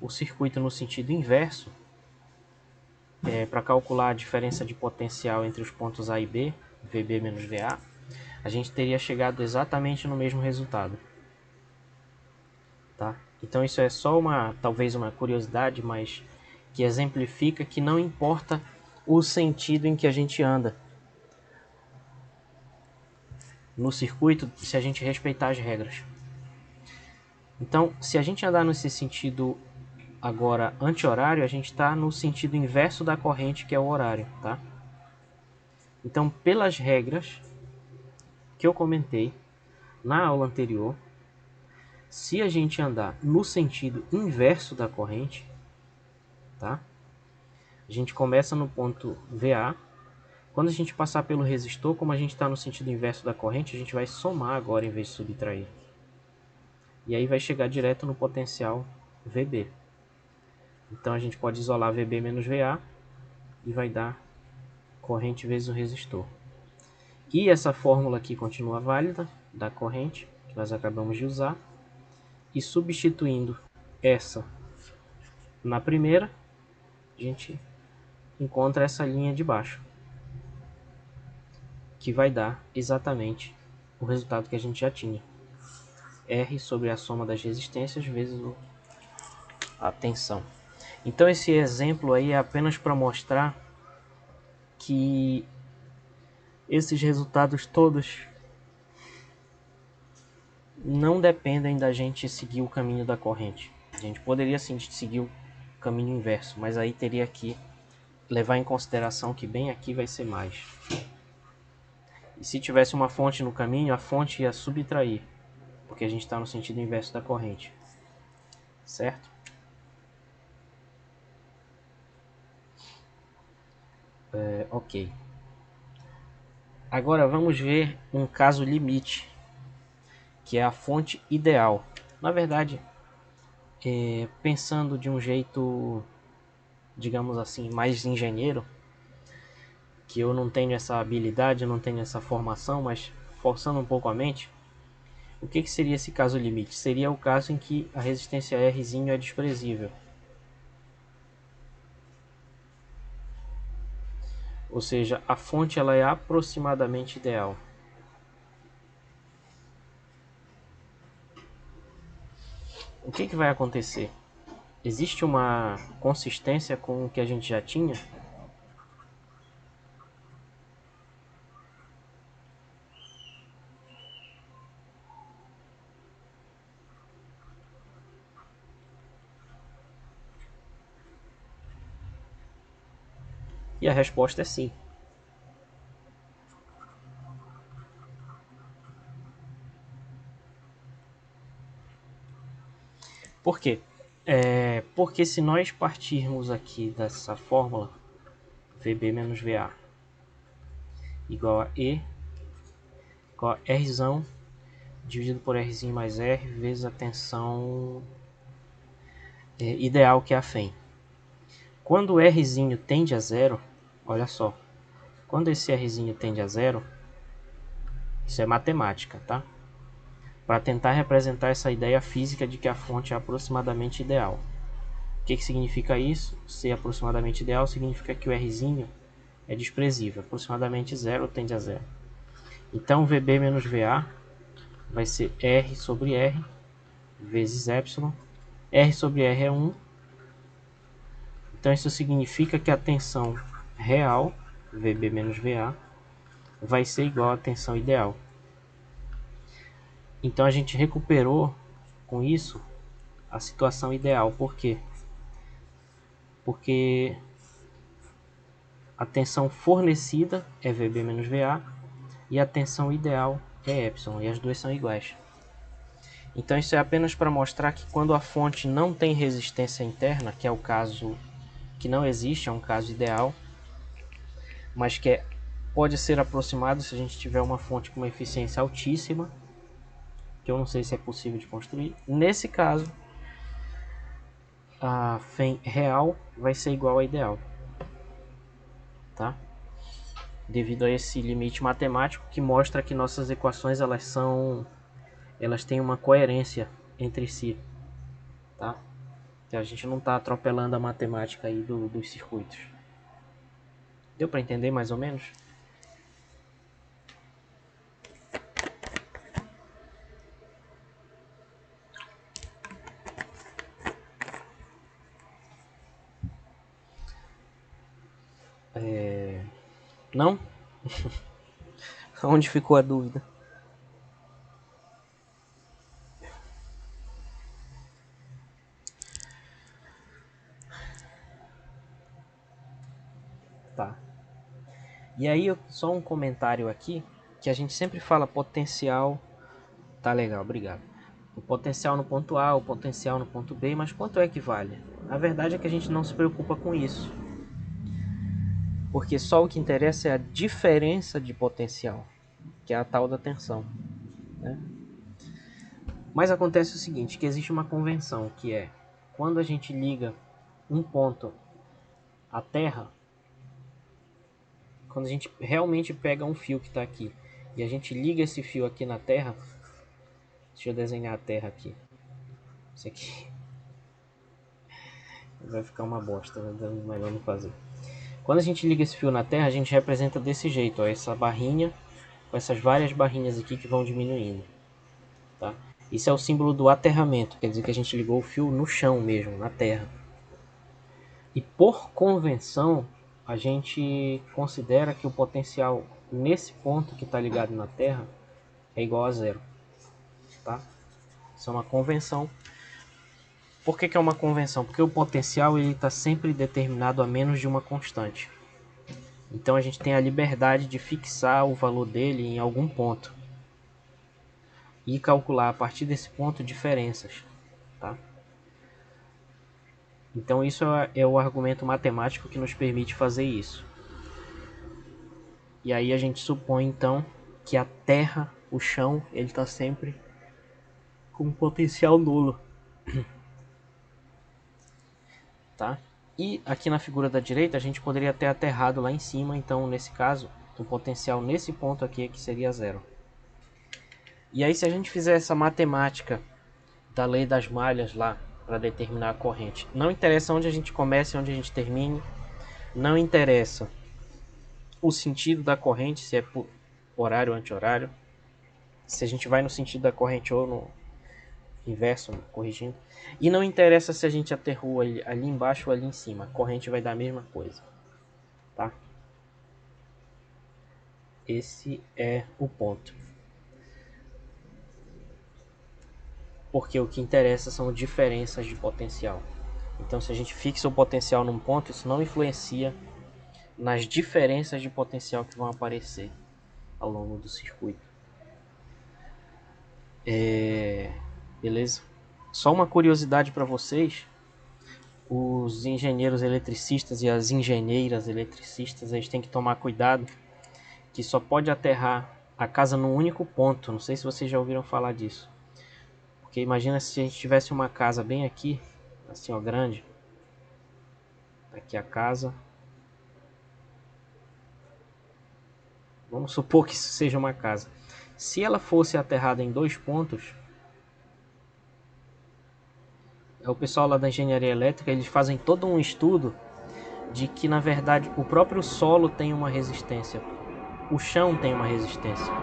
o circuito no sentido inverso, para calcular a diferença de potencial entre os pontos A e B, VB menos VA, a gente teria chegado exatamente no mesmo resultado. Tá? Então isso é só talvez uma curiosidade, mas que exemplifica que não importa o sentido em que a gente anda no circuito, se a gente respeitar as regras. Então, se a gente andar nesse sentido agora anti-horário, a gente está no sentido inverso da corrente, que é o horário, tá? Então, pelas regras que eu comentei na aula anterior, se a gente andar no sentido inverso da corrente, tá? A gente começa no ponto VA. Quando a gente passar pelo resistor, como a gente está no sentido inverso da corrente, a gente vai somar agora em vez de subtrair. E aí vai chegar direto no potencial VB. Então a gente pode isolar VB menos VA e vai dar corrente vezes o resistor. E essa fórmula aqui continua válida, da corrente, que nós acabamos de usar. E substituindo essa na primeira, a gente encontra essa linha de baixo, que vai dar exatamente o resultado que a gente já tinha. R sobre a soma das resistências vezes a tensão. Então esse exemplo aí é apenas para mostrar que esses resultados todos não dependem da gente seguir o caminho da corrente. A gente poderia sim seguir o caminho inverso, mas aí teria que levar em consideração que bem aqui vai ser mais. E se tivesse uma fonte no caminho, a fonte ia subtrair, porque a gente está no sentido inverso da corrente, certo? Ok. Agora vamos ver um caso limite, que é a fonte ideal. Na verdade, pensando de um jeito, digamos assim, mais engenheiro, que eu não tenho essa habilidade, eu não tenho essa formação, mas forçando um pouco a mente, o que seria esse caso limite? Seria o caso em que a resistência R é desprezível. Ou seja, a fonte ela é aproximadamente ideal. O que vai acontecer? Existe uma consistência com o que a gente já tinha? E a resposta é sim. Por quê? Porque se nós partirmos aqui dessa fórmula, VB menos VA igual a E igual a R dividido por R mais R vezes a tensão ideal, que é a FEM. Quando o R tende a zero, olha só, quando esse R tende a zero, isso é matemática, tá? Para tentar representar essa ideia física de que a fonte é aproximadamente ideal. O que significa isso? Ser aproximadamente ideal significa que o R é desprezível, aproximadamente zero tende a zero. Então VB menos VA vai ser R sobre R vezes epsilon. R sobre R é 1. Então isso significa que a tensão real, VB menos VA, vai ser igual à tensão ideal. Então a gente recuperou com isso a situação ideal. Por quê? Porque a tensão fornecida é VB menos VA e a tensão ideal é epsilon, e as duas são iguais. Então isso é apenas para mostrar que quando a fonte não tem resistência interna, que é o caso que não existe, é um caso ideal, mas que pode ser aproximado se a gente tiver uma fonte com uma eficiência altíssima, que eu não sei se é possível de construir. Nesse caso, a FEM real vai ser igual à ideal, tá? Devido a esse limite matemático que mostra que nossas equações elas têm uma coerência entre si, tá? Que a gente não está atropelando a matemática aí dos circuitos. Deu para entender mais ou menos? Não? Onde ficou a dúvida? Tá. E aí, só um comentário aqui, que a gente sempre fala potencial. Tá legal, obrigado. O potencial no ponto A, o potencial no ponto B, mas quanto é que vale? A verdade é que a gente não se preocupa com isso. Porque só o que interessa é a diferença de potencial, que é a tal da tensão, né? Mas acontece o seguinte, que existe uma convenção, que é quando a gente liga um ponto à Terra, quando a gente realmente pega um fio que está aqui e a gente liga esse fio aqui na Terra, deixa eu desenhar a Terra aqui. Isso aqui vai ficar uma bosta, melhor não fazer. Quando a gente liga esse fio na Terra, a gente representa desse jeito, ó, essa barrinha com essas várias barrinhas aqui que vão diminuindo, tá? Isso é o símbolo do aterramento, quer dizer que a gente ligou o fio no chão mesmo, na Terra. E por convenção, a gente considera que o potencial nesse ponto que está ligado na Terra é igual a zero, tá? Isso é uma convenção. Por que é uma convenção? Porque o potencial está sempre determinado a menos de uma constante. Então a gente tem a liberdade de fixar o valor dele em algum ponto e calcular a partir desse ponto diferenças, tá? Então isso é o argumento matemático que nos permite fazer isso. E aí a gente supõe então que a Terra, o chão, ele está sempre com potencial nulo, tá? E aqui na figura da direita a gente poderia ter aterrado lá em cima, então nesse caso o potencial nesse ponto aqui é que seria zero. E aí se a gente fizer essa matemática da lei das malhas lá para determinar a corrente, não interessa onde a gente comece e onde a gente termine, não interessa o sentido da corrente, se é por horário ou anti-horário, se a gente vai no sentido da corrente ou no inverso, corrigindo, e não interessa se a gente aterrou ali embaixo ou ali em cima, a corrente vai dar a mesma coisa, tá? Esse é o ponto. Porque o que interessa são diferenças de potencial. Então se a gente fixa o potencial num ponto, isso não influencia nas diferenças de potencial que vão aparecer ao longo do circuito. Beleza? Só uma curiosidade para vocês: os engenheiros eletricistas e as engenheiras eletricistas, eles têm que tomar cuidado que só pode aterrar a casa num único ponto. Não sei se vocês já ouviram falar disso. Porque imagina se a gente tivesse uma casa bem aqui, assim ó, grande. Aqui a casa. Vamos supor que isso seja uma casa. Se ela fosse aterrada em dois pontos, o pessoal lá da engenharia elétrica, eles fazem todo um estudo de que na verdade o próprio solo tem uma resistência, o chão tem uma resistência.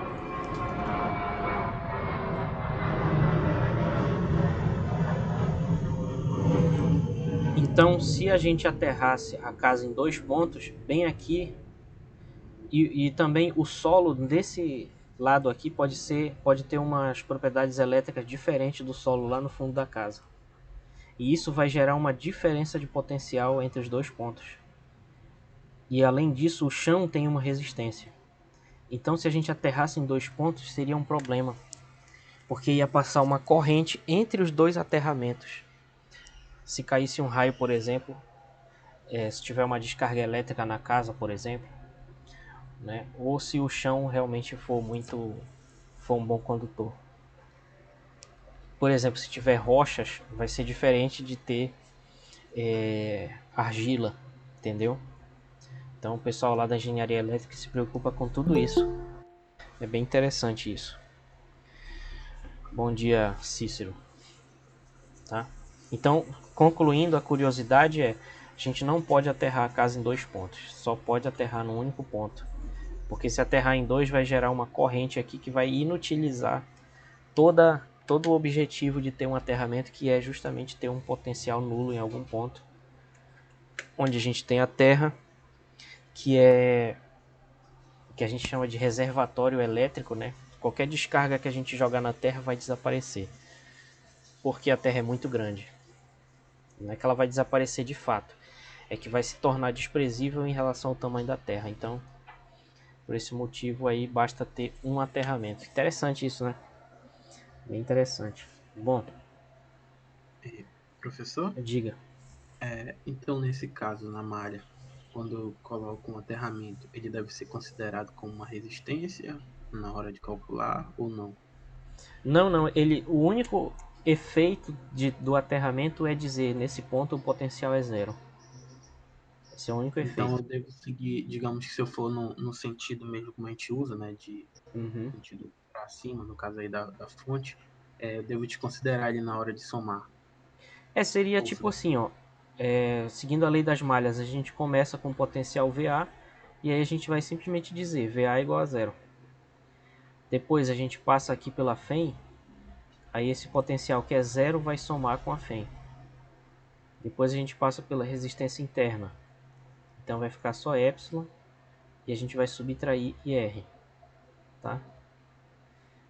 Então se a gente aterrasse a casa em dois pontos, bem aqui, e também o solo desse lado aqui pode ter umas propriedades elétricas diferentes do solo lá no fundo da casa. E isso vai gerar uma diferença de potencial entre os dois pontos. E além disso, o chão tem uma resistência. Então se a gente aterrasse em dois pontos, seria um problema. Porque ia passar uma corrente entre os dois aterramentos. Se caísse um raio, por exemplo, se tiver uma descarga elétrica na casa, por exemplo, né? Ou se o chão realmente for um bom condutor. Por exemplo, se tiver rochas, vai ser diferente de ter argila, entendeu? Então o pessoal lá da engenharia elétrica se preocupa com tudo isso. É bem interessante isso. Bom dia, Cícero. Tá? Então, concluindo, a curiosidade é: a gente não pode aterrar a casa em dois pontos, só pode aterrar num único ponto. Porque se aterrar em dois, vai gerar uma corrente aqui que vai inutilizar todo o objetivo de ter um aterramento, que é justamente ter um potencial nulo em algum ponto, onde a gente tem a Terra, que é que a gente chama de reservatório elétrico, né? Qualquer descarga que a gente jogar na Terra vai desaparecer, porque a Terra é muito grande. Não é que ela vai desaparecer de fato, é que vai se tornar desprezível em relação ao tamanho da Terra. Então, por esse motivo aí, basta ter um aterramento. Interessante isso, né? Bem interessante. Bom, Professor, diga. então nesse caso, na malha, quando eu coloco um aterramento, ele deve ser considerado como uma resistência na hora de calcular ou não? Não, não. O único efeito do aterramento é dizer nesse ponto o potencial é zero. Esse é o único Então efeito. eu devo seguir, digamos que se eu for no sentido mesmo como a gente usa, né, de Uhum. sentido para cima, no caso aí da fonte, eu devo te considerar ele na hora de somar. Seria Ou tipo assim, ó. Seguindo a lei das malhas, a gente começa com potencial VA e aí a gente vai simplesmente dizer VA igual a zero. Depois a gente passa aqui pela FEM, aí esse potencial que é zero vai somar com a FEM. Depois a gente passa pela resistência interna, então vai ficar só epsilon e a gente vai subtrair IR, tá?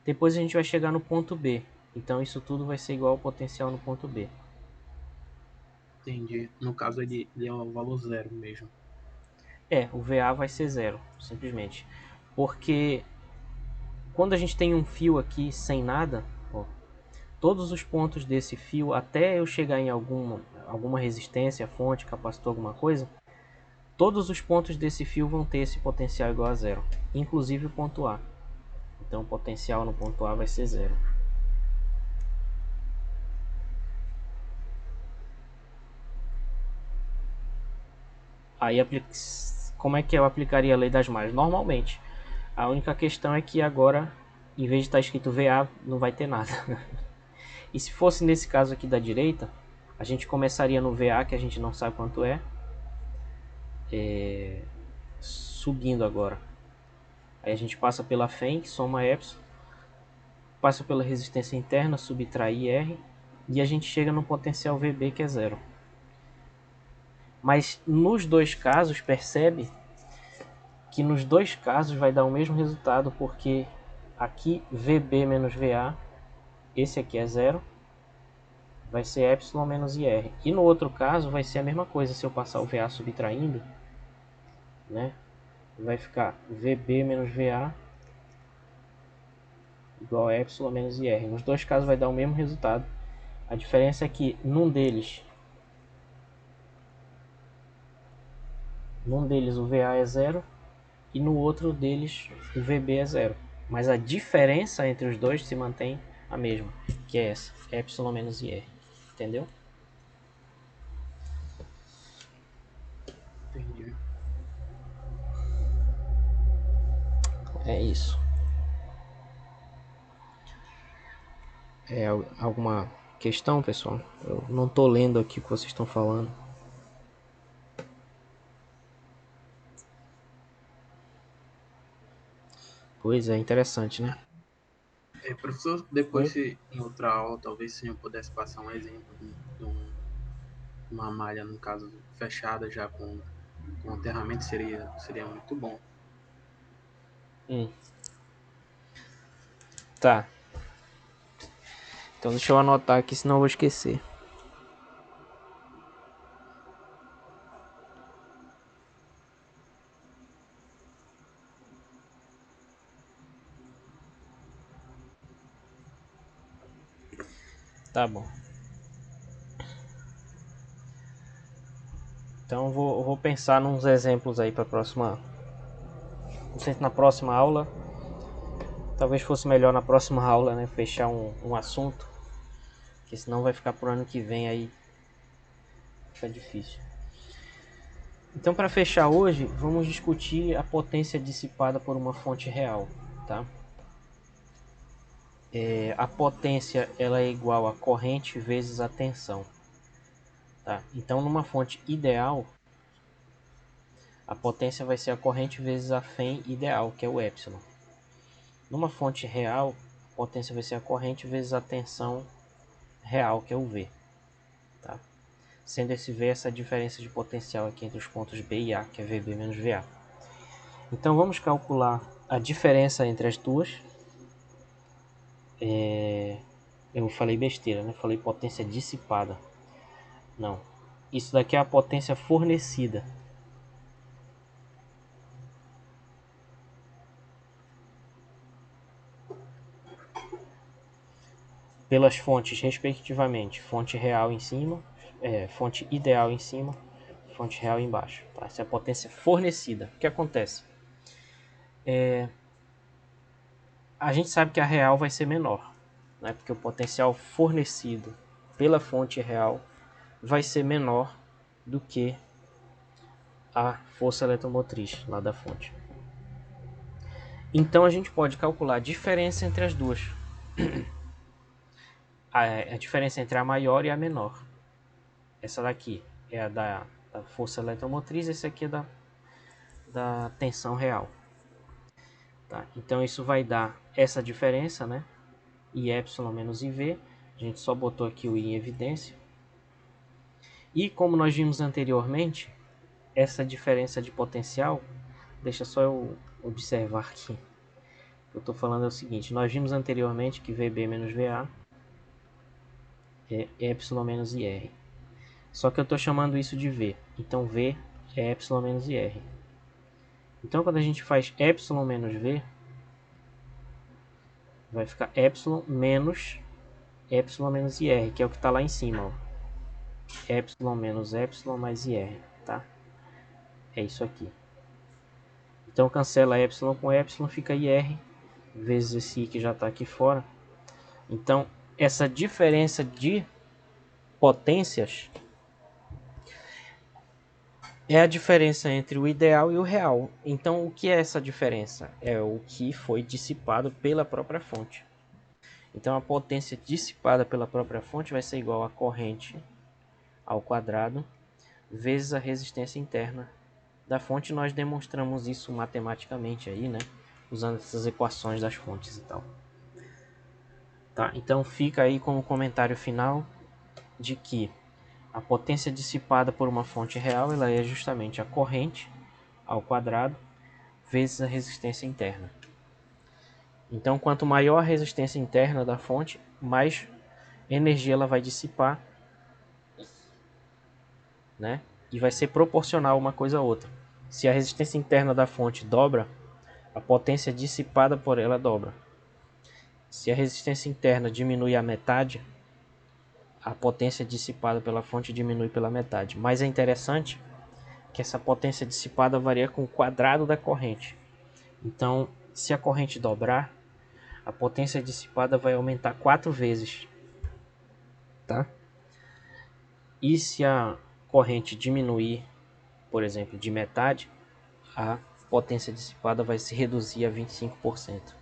Depois a gente vai chegar no ponto B, então isso tudo vai ser igual ao potencial no ponto B. entendi. No caso ele é o valor zero mesmo. O VA vai ser zero, simplesmente. Porque quando a gente tem um fio aqui sem nada, ó, todos os pontos desse fio, até eu chegar em alguma resistência, fonte, capacitor, alguma coisa, todos os pontos desse fio vão ter esse potencial igual a zero, inclusive o ponto A. Então o potencial no ponto A vai ser zero. Aí como é que eu aplicaria a lei das malhas? Normalmente, a única questão é que agora, em vez de estar escrito VA, não vai ter nada. E se fosse nesse caso aqui da direita, a gente começaria no VA, que a gente não sabe quanto subindo agora. Aí a gente passa pela FEM, que soma epsilon, passa pela resistência interna, subtrai IR, e a gente chega no potencial VB, que é zero. Mas nos dois casos, percebe que nos dois casos vai dar o mesmo resultado, porque aqui VB menos VA, esse aqui é zero, vai ser epsilon menos IR. E no outro caso vai ser a mesma coisa, se eu passar o VA subtraindo, né? Vai ficar VB menos VA igual a epsilon menos IR. Nos dois casos vai dar o mesmo resultado. A diferença é que num deles o VA é zero e no outro deles o VB é zero. Mas a diferença entre os dois se mantém a mesma, que é essa, epsilon menos IR. Entendeu? Entendi. É isso. Alguma questão, pessoal? Eu não tô lendo aqui o que vocês estão falando. Pois é, interessante, né? Professor, Oi? depois se em outra aula, talvez se eu pudesse passar um exemplo de uma malha, no caso, fechada já com aterramento, seria muito bom. Hum, tá. Então deixa eu anotar aqui, senão eu vou esquecer. Tá bom. Então eu vou pensar nos exemplos aí para a próxima. Não sei se na próxima aula. Talvez fosse melhor na próxima aula, né? Fechar um assunto. Porque senão vai ficar pro ano que vem aí. Fica difícil. Então, para fechar hoje, vamos discutir a potência dissipada por uma fonte real, tá? A potência ela é igual a corrente vezes a tensão, tá? Então, numa fonte ideal, a potência vai ser a corrente vezes a FEM ideal, que é o epsilon. Numa fonte real, a potência vai ser a corrente vezes a tensão real, que é o V, tá? Sendo esse V essa diferença de potencial aqui entre os pontos B e A, que é VB menos VA. Então vamos calcular a diferença entre as duas. Eu falei besteira, né? Falei potência dissipada. Não. Isso daqui é a potência fornecida. Pelas fontes, respectivamente. Fonte real em cima, fonte ideal em cima, fonte real embaixo. Tá? Essa é a potência fornecida. O que acontece? A gente sabe que a real vai ser menor, né? Porque o potencial fornecido pela fonte real vai ser menor do que a força eletromotriz lá da fonte. Então a gente pode calcular a diferença entre as duas. A diferença entre a maior e a menor. Essa daqui é a da força eletromotriz, esse aqui é da tensão real. Tá? Então isso vai dar essa diferença, né? IE menos IV. A gente só botou aqui o I em evidência. E como nós vimos anteriormente, essa diferença de potencial, deixa só eu observar aqui. O que eu estou falando é o seguinte, nós vimos anteriormente que VB menos VA é epsilon menos IR. Só que eu estou chamando isso de V. Então V é epsilon menos IR. Então quando a gente faz epsilon menos V, vai ficar epsilon menos IR, que é o que está lá em cima. Ó. Epsilon menos epsilon mais IR. Tá? É isso aqui. Então cancela epsilon com epsilon, fica IR vezes esse I que já está aqui fora. Então essa diferença de potências é a diferença entre o ideal e o real. Então o que é essa diferença? É o que foi dissipado pela própria fonte. Então a potência dissipada pela própria fonte vai ser igual a corrente ao quadrado vezes a resistência interna da fonte. Nós demonstramos isso matematicamente aí, né? Usando essas equações das fontes e tal. Tá? Então fica aí como comentário final de que a potência dissipada por uma fonte real ela é justamente a corrente ao quadrado vezes a resistência interna. Então, quanto maior a resistência interna da fonte, mais energia ela vai dissipar, né? E vai ser proporcional uma coisa a outra. Se a resistência interna da fonte dobra, a potência dissipada por ela dobra. Se a resistência interna diminui a metade, a potência dissipada pela fonte diminui pela metade. Mas é interessante que essa potência dissipada varia com o quadrado da corrente. Então, se a corrente dobrar, a potência dissipada vai aumentar 4 vezes. Tá? E se a corrente diminuir, por exemplo, de metade, a potência dissipada vai se reduzir a 25%.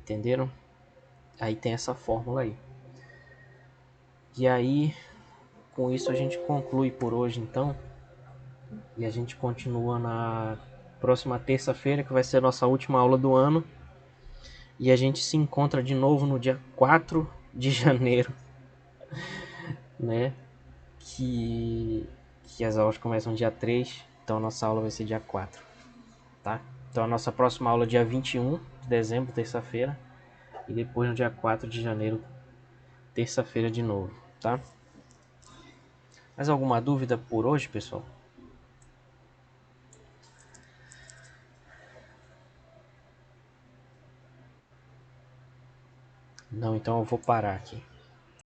Entenderam? Aí tem essa fórmula aí. E aí, com isso a gente conclui por hoje então. E a gente continua na próxima terça-feira, que vai ser a nossa última aula do ano. E a gente se encontra de novo no dia 4 de janeiro, né? Que as aulas começam dia 3, então a nossa aula vai ser dia 4, tá? Então a nossa próxima aula é dia 21 de dezembro, terça-feira, e depois no dia 4 de janeiro, terça-feira de novo, tá? Mais alguma dúvida por hoje, pessoal? Não, então eu vou parar aqui.